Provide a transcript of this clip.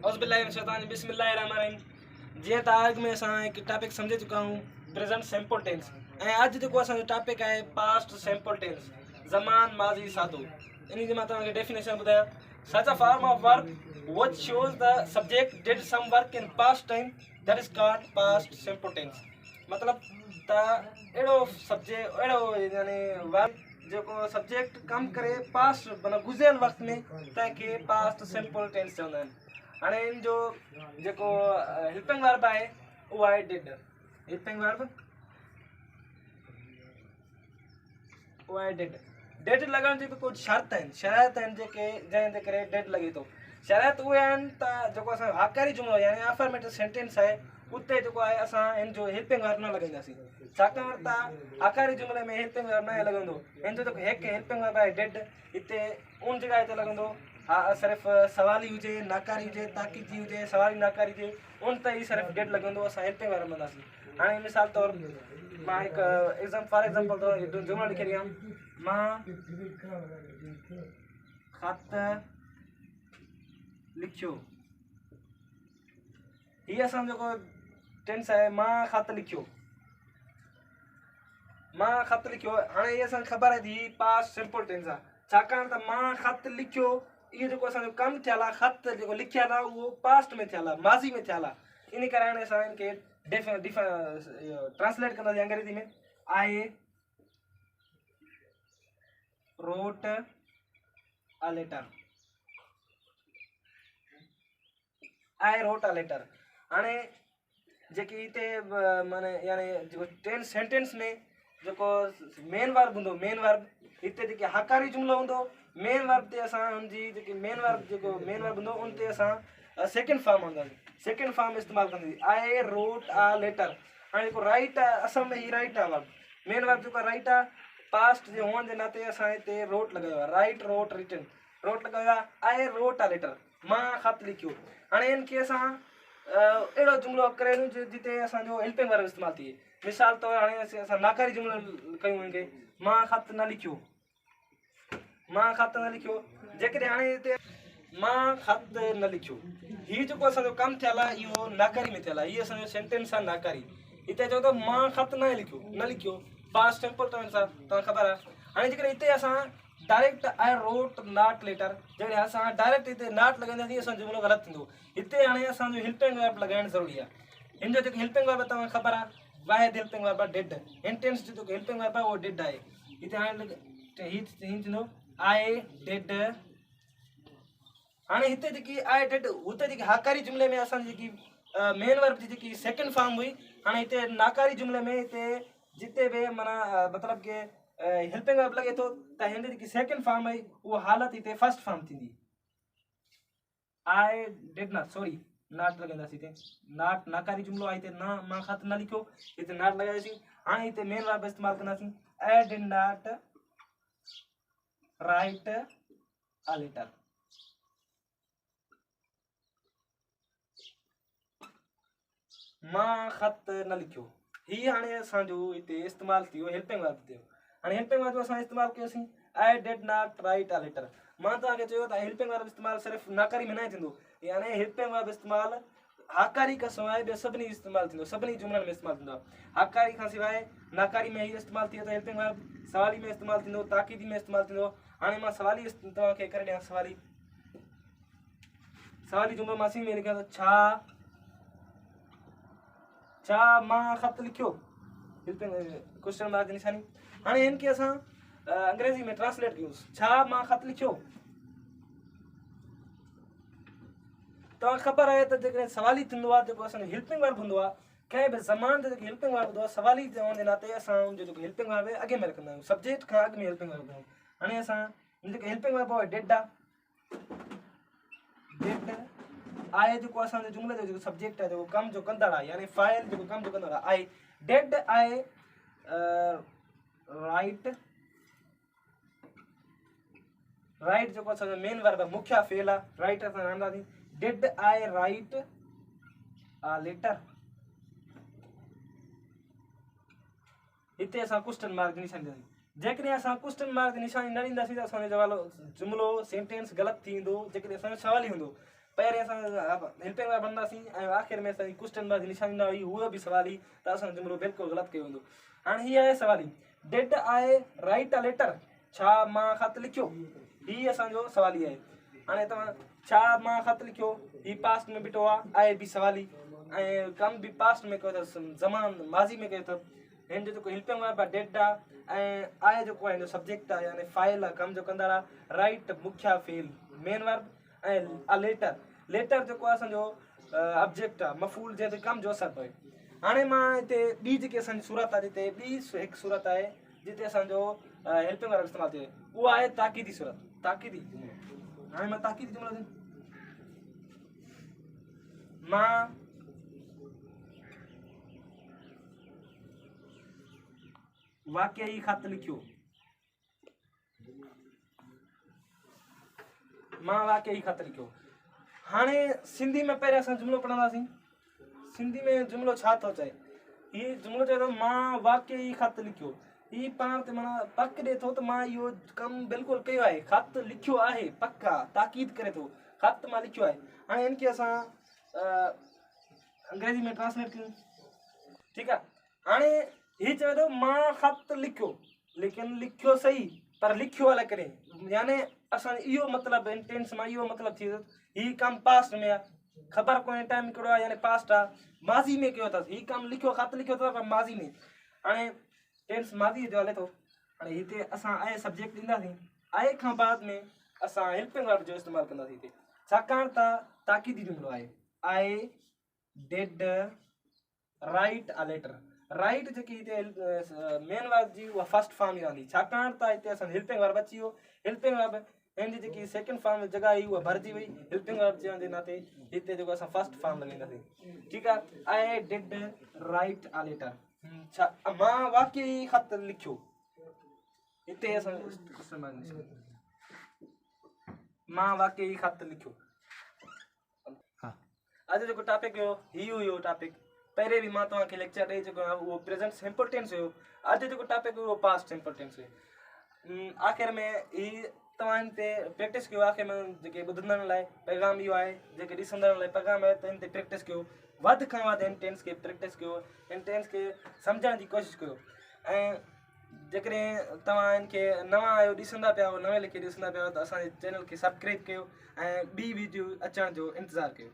बिस्मिल्लाहिर्रहमानिर्रहीम। जी त आग में असां एक टॉपिक समझे चुका हूँ प्रेजेंट सिंपल टेंस ऐं अॼु जेको असांजो टॉपिक आहे पास्ट सिंपल टेंस ज़मान माज़ी सादो। इन जी मां तव्हांखे डेफिनेशन ॿुधायां। Such a form of work which shows the subject did some work in past time that is called past simple tense. मतलब त अहिड़ो सब्जेक्ट अहिड़ो यानी वर्क जेको सब्जेक्ट कम करे पास्ट माना गुज़िरियल वक़्त में तंहिंखे पास्ट सिंपल टेंस चवंदा आहिनि। हाणे इन जो जेको हेल्पिंग वर्ब आहे उहो आहे डिड। हेल्पिंग वर्ब उहो आहे डिड। डिड लॻण जी बि कुझु शर्त आहिनि, शराइत आहिनि जेके जंहिं जे करे डिड लॻे थो। शराइत उहे आहिनि त जेको असांजो हाकारी जुमिलो यानी अफर्मेटिव सेंटेंस आहे उते जेको आहे असां हिन जो हेल्पिंग वर्ब न लॻाईंदासीं, छाकाणि त आकारी जुमिले में हेल्पिंग वर्ब न लॻंदो। हिन जो जेको हिकु हेल्पिंग वर्ब आहे डिड, हिते उन जॻह ते लॻंदो हा सिर्फ़ु सवाली हुजे, नाकारी हुजे, ताकीदी हुजे, सवाली नाकारी हुजे, उन ते ई सिर्फ़ु डिड लॻंदो, असां हेल्पिंग वर्ब कंदासीं। हाणे मिसाल तौर मां हिकु फॉर एग्जाम्पल तौर जुमिलो लिखी ॾियां, मां ख़त लिखियो। हीअ असांजो जेको टेंस आहे मां ख़त लिखियो, मां ख़त लिखियो। हाणे हीअ असांखे ख़बर आहे त हीअ पास्ट सिंपल टेंस आहे, छाकाणि त मां ख़त लिखियो इहो जेको असांजो कमु थियल आहे, ख़त जेको लिखियल आहे उहो पास्ट में थियल आहे, माज़ी में थियल आहे। इन करे हाणे असां हिनखे ट्रांसलेट कंदासीं अंग्रेज़ी में। I wrote a letter, I wrote a letter. हाणे जेकी हिते माने यानी जेको टेंस सेंटेंस में जेको मेन वर्ब हूंदो, मेन वर्ब हिते जेके हकारी जुमिलो हूंदो, मेन वर्ब ते असां हुनजी जेकी मेन वर्ब हूंदो उन ते असां सेकेंड फॉर्म हूंदासीं, सेकेंड फॉर्म इस्तेमालु कंदासीं, आई रोट अ लेटर। हाणे जेको राइट आहे असल में ही राइट आहे वर्ब, मेन वर्ब जेको राइट आहे पास्ट जे हुअण जे नाते असां हिते रोट लॻायो आहे, राइट रोट रिटन, रोट लॻायो आहे, आई रोट अ लेटर, मां ख़त लिखियो। हाणे हिनखे असां अहिड़ो जुमिलो करे जिते असांजो हेल्पिंग वर्ब इस्तेमालु थिए। मिसाल तौर हाणे असां नाकारी जुमिलो कयूं हिनखे, मां ख़त न लिखियो, मां ख़त न लिखियो। जेकॾहिं हाणे हिते मां ख़त न लिखियो, हीउ जेको असांजो कमु थियल आहे इहो नाकारी में थियल आहे, हीअ असांजो सेंटेंस आहे नाकारी। हिते चओ त मां ख़त न लिखियो पास्ट सिंपल टेंस आहे, तव्हांखे ख़बर आहे। हाणे जेकॾहिं हिते असां direct I wrote not later, जॾहिं असां डायरेक्ट हिते नॉट लॻाईंदासीं असांजो जुमिलो ग़लति थींदो। हिते हाणे असांजो हेल्पिंग वर्ब लॻाइणु ज़रूरी आहे। हिन जो जेको हेल्पिंग वर्ब तव्हांखे ख़बर आहे वाहिद हेल्पिंग वर्ब आहे डिड। हिन टेंस जो जेको हेल्पिंग वर्ब आहे उहो डिड आहे। हिते हाणे हीअ थींदो आई डिड। हाणे हिते जेकी आई डिड, हुते जेकी हाकारी जुमिले में असांजी जेकी मेन वर्ब जी जेकी सेकेंड फॉर्म हुई, हाणे हिते नाकारी जुमिले में हिते जिते बि माना मतिलबु की हेल्पिंग वर्ब लॻे थो त हिन जेकी सेकेंड फॉर्म आहे उहा हालत हिते फर्स्ट फॉर्म थींदी। आई डिड नॉट, सॉरी नॉट लॻाईंदासीं हिते, नॉट नाकारी जुमिलो आहे हिते, न मां ख़त न लिखियो, हिते नॉट लॻाईंदासीं। हाणे हिते मेन वर्ब इस्तेमालु कंदासीं, I did not write a letter. मां ख़त न लिखियो, हीअ हाणे असांजो हिते इस्तेमालु थी वियो हेल्पिंग वर्ब थियो। हाणे हेल्पिंग वर्ब असां इस्तेमालु कयोसीं I did not write a letter. मां तव्हांखे चयो त हेल्पिंग वर्ब इस्तेमालु सिर्फ़ु नाकारी में न थींदो, यानी हेल्पिंग वर्ब इस्तेमालु हाकारी खां सवाइ ॿियो सभिनी इस्तेमालु थींदो, सभिनी जुमिलनि में इस्तेमालु थींदो आहे। हाकारी खां सवाइ नाकारी में हीअ इस्तेमालु थी वेंदो हेल्पिंग वर्ब, सवाली में इस्तेमालु थींदो, ताकीदी में इस्तेमालु थींदो। हाणे मां सवाली तव्हांखे करे ॾियां, सवाली जुमिलो मां सिंध में लिखियां थो, छा मां ख़त लिखियो, क्वेश्चन मार्क जी निशानी। हाणे हिनखे असां अंग्रेज़ी में ट्रांसलेट कयूंसि, छा मां ख़त लिखियो। तव्हांखे ख़बर आहे त जेकॾहिं सवाली थींदो आहे जेको असांजो हेल्पिंग वर्ब हूंदो आहे, कंहिं बि ज़मान जो जेको हेल्पिंग वर्ब हूंदो आहे सवाली हुअण जे नाते असां हुनजो जेको हेल्पिंग वर्ब आहे अॻे में रखंदा आहियूं, सब्जेक्ट खां अॻु में हेल्पिंग वर्ब हूंदो। हाणे असां जेको हेल्पिंग वर्ब आहे डिड आहे, डिड आहे जेको असांजे जुमिले जो जेको सब्जेक्ट आहे, जेको कम जो कंदड़ आहे, यानी फाइल जेको कम जो कंदड़ आहे, I did I right, right जेको असांजो मेन वर्ब आहे, मुख्य फेल आहे, राइट असां रहंदासीं, did I write a letter. हिते असां क्वेश्चन मार्क जी निशानी ॾींदासीं। जेकॾहिं असां क्वेश्चन मार्क जी निशानी न ॾींदासीं त असांजो जुमिलो सेंटेंस ग़लति थी वेंदो। जेकॾहिं असांजो सवाल ई हूंदो पहिरें असां हेल्पिंग वर्ब बनंदासीं ऐं आख़िर में असांजी क्वेश्चन मार्क जी निशानी न हुई उहो बि सवाल ई त असांजो जुमिलो बिल्कुलु ग़लति कयो वेंदो। हाणे हीअ आहे सवाल ई did I write a letter, छा मां ख़त लिखियो, हीअ असांजो सवाल ई आहे। हाणे तव्हां छा मां ख़त लिखियो, ही पास्ट में बीठो आहे, आहे बि सवाल ई, ऐं कम बि पास्ट में कयो अथसि, ज़मान माज़ी में कयो अथव। हिन जो जेको हेल्पिंग वर्ब आहे डिड आहे, ऐं आहे जेको आहे हिन जो सब्जेक्ट आहे यानी फाइल आहे, कम जो कंदड़ आहे। राइट मुख्य फेल मेन वर्ब, ऐं अ लेटर, लेटर जेको आहे असांजो ऑब्जेक्ट आहे, मफ़ूल जंहिं ते कम जो असरु पए। हाणे मां हिते ॿी जेकी असांजी सूरत आहे, जिते ॿी हिकु सूरत आहे जिते असांजो हेल्पिंग वर्ब इस्तेमालु थिए, उहा आहे ताक़ीदी सूरत, ताक़ीदी जुमिलो। हाणे मां ताक़ीदी जुमिलो ॾियां, मां वाक़ई ख़त लिखियो, मां वाक़ई ख़त लिखियो। हाणे सिंधी में पहिरियों असां जुमिलो पढ़ंदासीं, सिंधी में जुमिलो छा थो चए, हीअ जुमिलो चए थो मां वाक़ई ख़त लिखियो। हीअ पाण ते माना पक ॾिए थो त मां इहो कमु बिल्कुलु कयो आहे, ख़त लिखियो आहे, पक आहे, ताक़ीद करे थो, ख़त मां लिखियो आहे। हाणे हिनखे असां अंग्रेजी में ट्रांसलेट कयूं, ठीकु आहे। हाणे हीअ चवे थो मां ख़त लिखियो, लेकिन लिखियो सही पर लिखियो अलॻि करे, यानी असां इहो मतिलबु इंटेंस मां इहो मतिलबु थी वियो हीअ कमु पास्ट में आहे, ख़बर कोन्हे टाइम कहिड़ो आहे, यानी पास्ट आहे, माज़ी में कयो अथसि, हीअ कमु लिखियो ख़त लिखियो अथव पर माज़ी में। हाणे टेंस माज़ी जो हले थो। हाणे हिते असां आहे सब्जेक्ट ॾींदासीं, आहे खां बाद में असां हेल्पिंग वर्ब जो इस्तेमालु कंदासीं हिते, छाकाणि त ताक़ीदी जुमिलो आहे। I did write a letter, write जेकी हिते मेन वर्ब जी उहा फर्स्ट फॉर्म ई रहंदी, छाकाणि त हिते असां हेल्पिंग वर्ब अची वियो। हेल्पिंग वर्ब हिन जी जेकी सेकेंड फॉर्म में जॻह हुई उहा भरिजी वई, हेल्पिंग वर्ब चवण जे नाते हिते जेको असां फर्स्ट फॉर्म लॻाईंदासीं, ठीकु आहे। I did write a letter, छा मां वाक़ई ख़त लिखियो, हिते असां मां वाक़ई ख़त लिखियो। हा, अॼु जेको टॉपिक हुयो ही हुयो टॉपिक, पहिरें बि मां तव्हांखे लेक्चर ॾेई चुको आहियां, उहो प्रेज़ेंट सिंपल टेंस हुयो। अॼु जेको टॉपिक हुयो उहो पास्ट सिंपल टेंस हुयो। आख़िर में ही तव्हां हिन ते प्रैक्टिस कयो, आख़िर में जेके ॿुधंदड़ लाइ पैगाम इहो आहे, जेके ॾिसंदड़ लाइ पैगाम आहे त हिन ते प्रैक्टिस कयो, वधि खां वधि हिन टेंस खे प्रैक्टिस कयो, हिन टेंस खे सम्झण जी कोशिशि कयो। ऐं जेकॾहिं तव्हां हिनखे नवां आहियो, ॾिसंदा पिया हो, नवें लेखे ॾिसंदा पिया हो, त असांजे चैनल खे सब्सक्राइब कयो ऐं ॿी वीडियो अचण जो इंतज़ारु कयो।